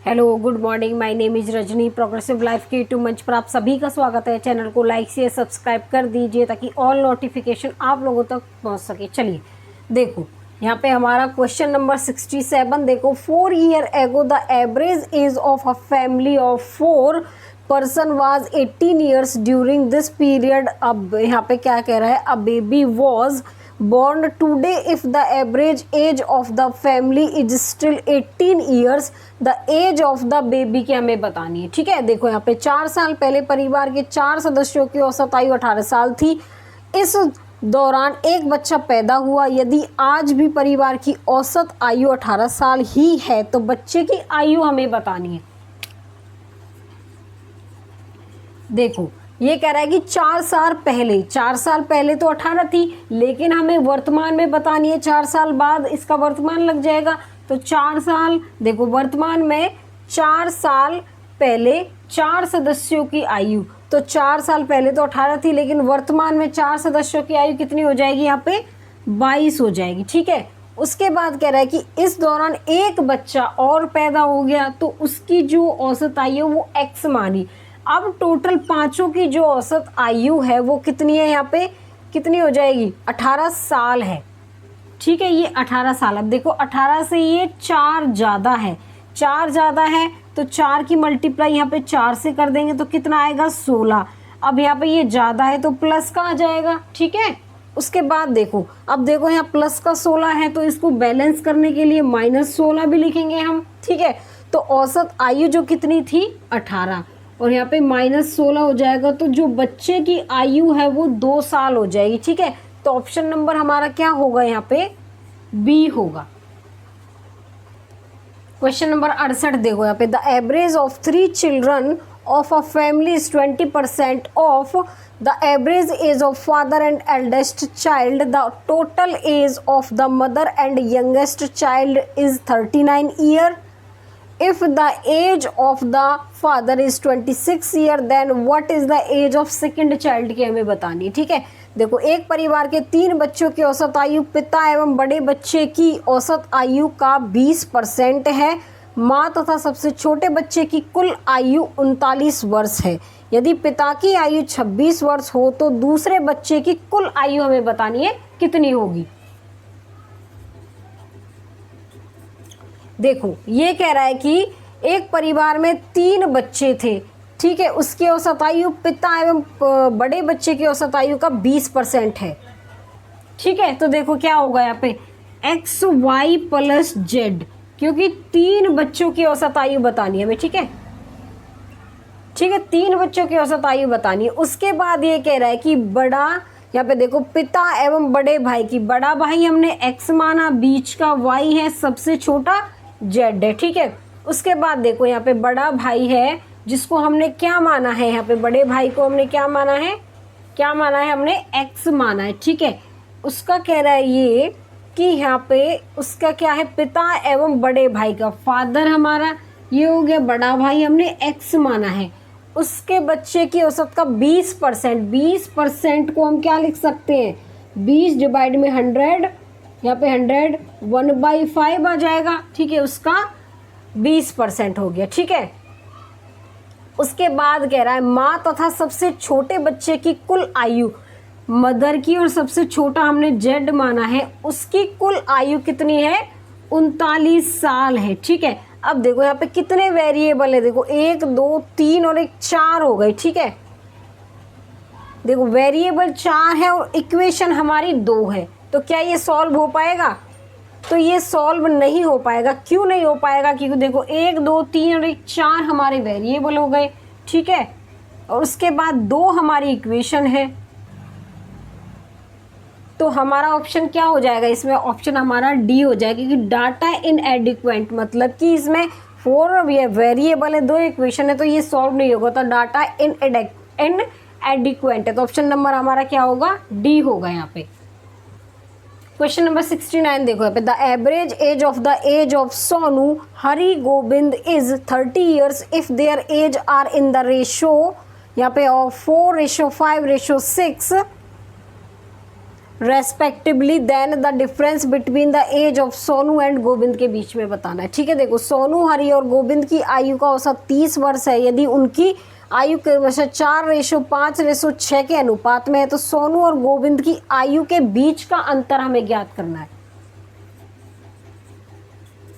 Hello good morning, my name is Rajni. Progressive life के YouTube मंच पर आप सभी का स्वागत है। चैनल को लाइक शेयर सब्सक्राइब कर दीजिए ताकि ऑल नोटिफिकेशन आप लोगों तक पहुंच सके। चलिए देखो यहाँ पे हमारा क्वेश्चन नंबर 67। देखो 4 year ago the average age of a family of 4 person was 18 years during this period. अब यहाँ पे क्या कह रहा है, a baby was born today if the average age of the family is still 18 years, the age of the baby की हमें बतानी है। ठीक है, देखो यहाँ पे 4 साल पहले परिवार के 4 सदस्यों की औसत आयु 18 साल थी। इस दौरान एक बच्चा पैदा हुआ। यदि आज भी परिवार की औसत आयु 18 साल ही है तो बच्चे की आयु हमें बतानी है। देखो ये कह रहा है कि 4 साल पहले तो 18 थी, लेकिन हमें वर्तमान में बतानी है। 4 साल बाद इसका वर्तमान लग जाएगा। तो 4 साल, देखो वर्तमान में 4 साल पहले 4 सदस्यों की आयु, तो 4 साल पहले तो 18 थी, लेकिन वर्तमान में 4 सदस्यों की आयु कितनी हो जाएगी, यहाँ पे 22 हो जाएगी। ठीक है, उसके बाद कह रहा है कि इस दौरान एक बच्चा और पैदा हो गया तो उसकी जो औसत आयु वो x मानी। अब टोटल पांचों की जो औसत आयु है वो कितनी है, यहाँ पे कितनी हो जाएगी, 18 साल है। ठीक है, ये 18 साल। अब देखो 18 से ये 4 ज़्यादा है, 4 ज़्यादा है तो 4 की मल्टीप्लाई यहाँ पे 4 से कर देंगे तो कितना आएगा, 16। अब यहाँ पे ये ज़्यादा है तो प्लस का आ जाएगा। ठीक है, उसके बाद देखो, अब देखो यहाँ प्लस का 16 है तो इसको बैलेंस करने के लिए -16 भी लिखेंगे हम। ठीक है, तो औसत आयु जो कितनी थी, 18, और यहाँ पे -16 हो जाएगा तो जो बच्चे की आयु है वो 2 साल हो जाएगी। ठीक है, तो ऑप्शन नंबर हमारा क्या होगा, यहाँ पे बी होगा। क्वेश्चन नंबर 68 देखो यहाँ पे, the average of 3 children of a family is 20% of the average age of father and eldest child. The total age of the mother and youngest child is 39 year. If the age of the father is 26 year, then what is the age of second child की हमें बतानी है। ठीक है, देखो एक परिवार के 3 बच्चों की औसत आयु पिता एवं बड़े बच्चे की औसत आयु का 20% है। माँ तथा सबसे छोटे बच्चे की कुल आयु 39 वर्ष है। यदि पिता की आयु 26 वर्ष हो तो दूसरे बच्चे की कुल आयु हमें बतानी है कितनी होगी। देखो ये कह रहा है कि एक परिवार में 3 बच्चे थे। ठीक है, उसकी औसत आयु पिता एवं बड़े बच्चे की औसत आयु का 20% है। ठीक है, तो देखो क्या होगा यहाँ पे XY + Z, क्योंकि 3 बच्चों की औसत आयु बतानी है हमें। ठीक है, 3 बच्चों की औसत आयु बतानी है। उसके बाद ये कह रहा है कि बड़ा, यहाँ पे देखो पिता एवं बड़े भाई की, बड़ा भाई हमने x माना, बीच का y है, सबसे छोटा z है। ठीक है, उसके बाद देखो यहाँ पे बड़ा भाई है जिसको हमने क्या माना है, यहाँ पे बड़े भाई को हमने क्या माना है, हमने x माना है। ठीक है, उसका कह रहा है ये कि यहाँ पे उसका क्या है, पिता एवं बड़े भाई का, फादर हमारा ये हो गया, बड़ा भाई हमने x माना है, उसके बच्चे की औसत का 20% को हम क्या लिख सकते हैं, 20 डिवाइड में 100, यहाँ पे 100 1/5 आ जाएगा। ठीक है, उसका 20% हो गया। ठीक है, उसके बाद कह रहा है माँ तथा सबसे छोटे बच्चे की कुल आयु, मदर की और सबसे छोटा हमने जेड माना है, उसकी कुल आयु कितनी है, 39 साल है। ठीक है, अब देखो यहाँ पे कितने वेरिएबल है, देखो 1 2 3 और 1 4 हो गए। ठीक है, देखो वेरिएबल 4 है और इक्वेशन हमारी 2 है, तो क्या ये सॉल्व हो पाएगा, तो ये सॉल्व नहीं हो पाएगा। क्यों नहीं हो पाएगा, क्योंकि देखो 1 2 3 और 1 4 हमारे वेरिएबल हो गए। ठीक है, और उसके बाद 2 हमारी इक्वेशन है, तो हमारा ऑप्शन क्या हो जाएगा, इसमें ऑप्शन हमारा डी हो जाएगा, क्योंकि डाटा इनएडिक्वेट, मतलब कि इसमें 4 वेरिएबल है, 2 इक्वेशन है, तो ये सॉल्व नहीं होगा, तो डाटा इनएडिक्वेट है, तो ऑप्शन नंबर हमारा क्या होगा, डी होगा यहाँ पे। क्वेश्चन नंबर 69 देखो यहाँ पे, the average age of Sonu Hari Govind is 30 years if their age are in the ratio, यहाँ पे 4:5:6 respectively, then the difference between the age of Sonu and Govind के बीच में बताना है। ठीक है, देखो सोनू, हरि और गोविंद की आयु का औसत 30 वर्ष है। यदि उनकी आयु क्रमशः 4:5:6 के अनुपात में है तो सोनू और गोविंद की आयु के बीच का अंतर हमें ज्ञात करना है।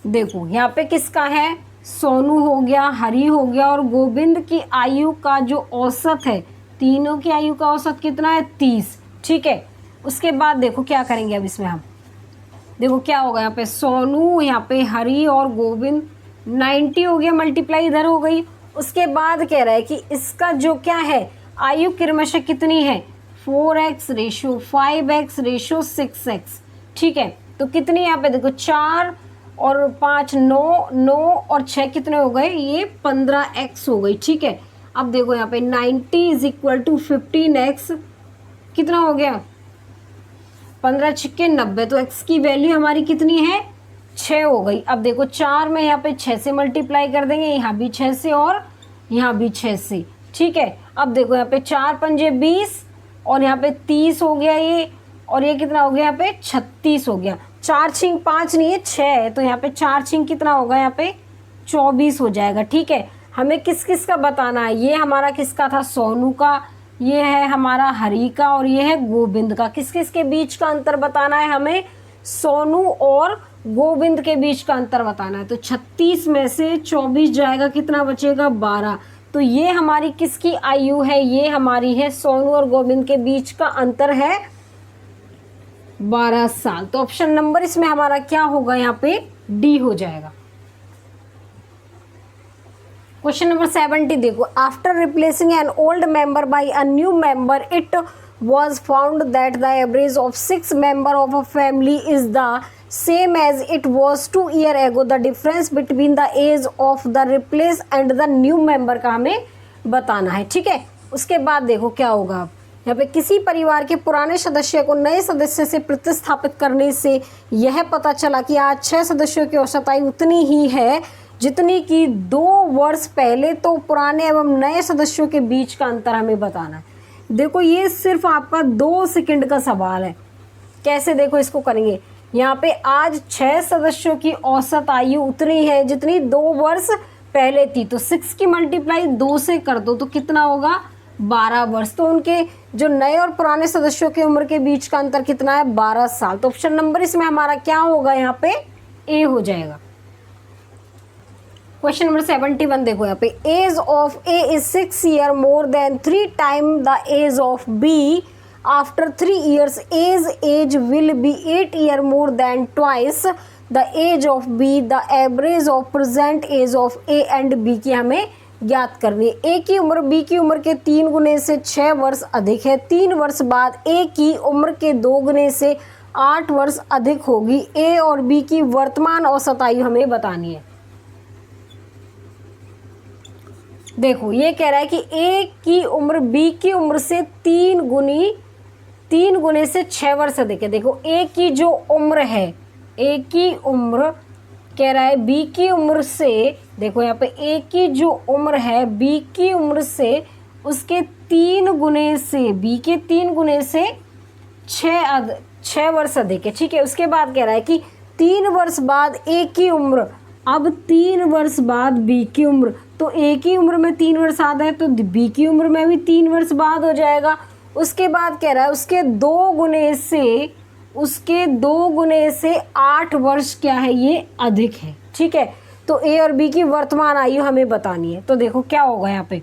देखो यहाँ पे किसका है, सोनू हो गया, हरि हो गया और गोविंद की आयु का जो औसत है, तीनों की आयु का औसत कितना है, 30। ठीक है, उसके बाद देखो क्या करेंगे अब इसमें हम, देखो क्या होगा यहाँ पे, सोनू, यहाँ पे हरि और गोविंद 90 हो गया, मल्टीप्लाई इधर हो गई। उसके बाद कह रहा है कि इसका जो क्या है, आयु क्रमशः कितनी है, 4x/5x/6x। ठीक है, तो कितनी यहाँ पे देखो, 4 और 5 9, 9 और 6 कितने हो गए, ये 15x हो गई। ठीक है, अब देखो यहाँ पे 90 = 15x कितना हो गया, 15×6 = 90, तो x की वैल्यू हमारी कितनी है, 6 हो गई। अब देखो 4 में यहाँ पे 6 से मल्टीप्लाई कर देंगे, यहाँ भी 6 से और यहाँ भी 6 से। ठीक है, अब देखो यहाँ पे 4 पंजे 20 और यहाँ पे 30 हो गया ये, और ये कितना हो गया, यहाँ पे 36 हो गया। 4 छिंग 5 नहीं है, 6 है, तो यहाँ पे 4 छिंग कितना होगा, यहाँ पे 24 हो जाएगा। ठीक है, हमें किस किस का बताना है, ये हमारा किसका था, सोनू का, ये है हमारा हरि का और ये है गोविंद का। किस किस के बीच का अंतर बताना है हमें, सोनू और गोविंद के बीच का अंतर बताना है। तो 36 में से 24 जाएगा, कितना बचेगा, 12। तो ये हमारी किसकी आयु है, ये हमारी है सोनू और गोविंद के बीच का अंतर है 12 साल। तो ऑप्शन नंबर इसमें हमारा क्या होगा, यहाँ पे डी हो जाएगा। क्वेश्चन नंबर 70 देखो, after replacing an old member by a new member it was found that the average of 6 member of a family is the same as it was 2 years ago. The difference between the age of the replaced and the new member का हमें बताना है। ठीक है, उसके बाद देखो क्या होगा, यहाँ पे किसी परिवार के पुराने सदस्य को नए सदस्य से प्रतिस्थापित करने से यह पता चला कि आज 6 सदस्यों की औसत आयु उतनी ही है जितनी कि 2 वर्ष पहले। तो पुराने एवं नए सदस्यों के बीच का अंतर हमें बताना है। देखो ये सिर्फ आपका 2 सेकंड का सवाल है, कैसे देखो इसको करेंगे। यहाँ पे आज 6 सदस्यों की औसत आयु उतनी है जितनी 2 वर्ष पहले थी, तो 6 की मल्टीप्लाई 2 से कर दो तो कितना होगा, 12 वर्ष। तो उनके जो नए और पुराने सदस्यों की उम्र के बीच का अंतर कितना है, 12 साल। तो ऑप्शन नंबर इसमें हमारा क्या होगा, यहाँ पे ए हो जाएगा। क्वेश्चन नंबर 71 देखो, यहाँ पे age of A is 6 years more than 3 times the age of B. After 3 years age will be 8 years more than twice the age of B. The average of present age of A and B की हमें ज्ञात करनी है। ए की उम्र B की उम्र के 3 गुने से 6 वर्ष अधिक है। 3 वर्ष बाद ए की उम्र के 2 गुने से 8 वर्ष अधिक होगी। ए और बी की वर्तमान औसत आयु हमें बतानी है। देखो ये कह रहा है कि ए की उम्र बी की उम्र से 3 गुने से 6 वर्ष अधिक है। देखो ए की जो उम्र है, ए की उम्र कह रहा है बी की उम्र से, देखो यहाँ पे ए की जो उम्र है बी की उम्र से उसके 3 गुने से, बी के 3 गुने से 6 वर्ष अधिक है। ठीक है, उसके बाद कह रहा है कि 3 वर्ष बाद ए की उम्र, अब 3 वर्ष बाद बी की उम्र, तो ए की उम्र में 3 वर्ष आधा है तो बी की उम्र में भी 3 वर्ष बाद हो जाएगा। उसके बाद कह रहा है उसके 2 गुने से 8 वर्ष क्या है, ये अधिक है। ठीक है, तो ए और बी की वर्तमान आयु हमें बतानी है। तो देखो क्या होगा यहाँ पे,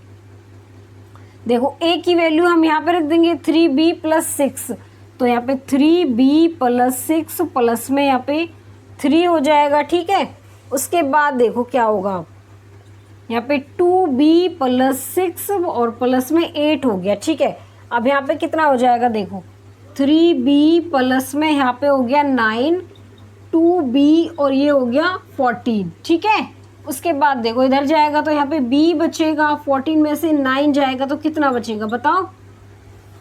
देखो ए की वैल्यू हम यहाँ पे रख देंगे 3b + 6, तो यहाँ पे 3b + 6 प्लस में यहाँ पे 3 हो जाएगा। ठीक है, उसके बाद देखो क्या होगा, यहाँ पे 2b + 6 और प्लस में 8 हो गया। ठीक है, अब यहाँ पे कितना हो जाएगा, देखो 3b प्लस में यहाँ पे हो गया 9, 2b और ये हो गया 14। ठीक है, उसके बाद देखो इधर जाएगा तो यहाँ पे b बचेगा, 14 में से 9 जाएगा तो कितना बचेगा बताओ,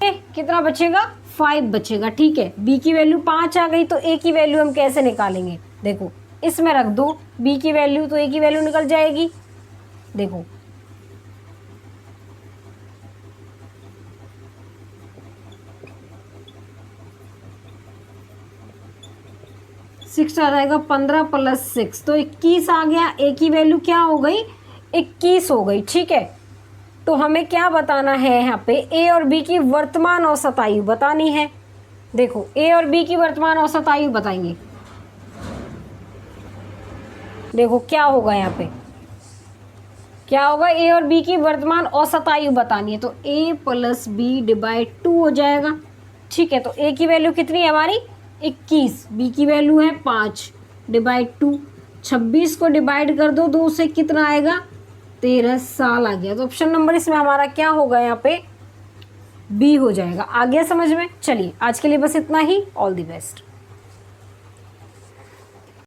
कितना बचेगा, 5 बचेगा। ठीक है, b की वैल्यू 5 आ गई, तो a की वैल्यू हम कैसे निकालेंगे, देखो इसमें रख दो b की वैल्यू तो a की वैल्यू निकल जाएगी। देखो 6 आ जाएगा, 15 प्लस 6 तो 21 आ गया। ए की वैल्यू क्या हो गई, 21 हो गई। ठीक है, तो हमें क्या बताना है यहाँ पे, ए और बी की वर्तमान औसत आयु बतानी है। देखो ए और बी की वर्तमान औसत आयु बताएंगे। देखो क्या होगा यहाँ पे, क्या होगा, ए और बी की वर्तमान औसत आयु बतानी है तो ए प्लस बी डिवाइड 2 हो जाएगा। ठीक है, तो ए की वैल्यू कितनी है हमारी 21, बी की वैल्यू है 5 डिवाइड 2, 26 को डिवाइड कर दो 2 से, कितना आएगा 13 साल आ गया। तो ऑप्शन नंबर इसमें हमारा क्या होगा यहाँ पे बी हो जाएगा। आ गया समझ में। चलिए आज के लिए बस इतना ही। All the best.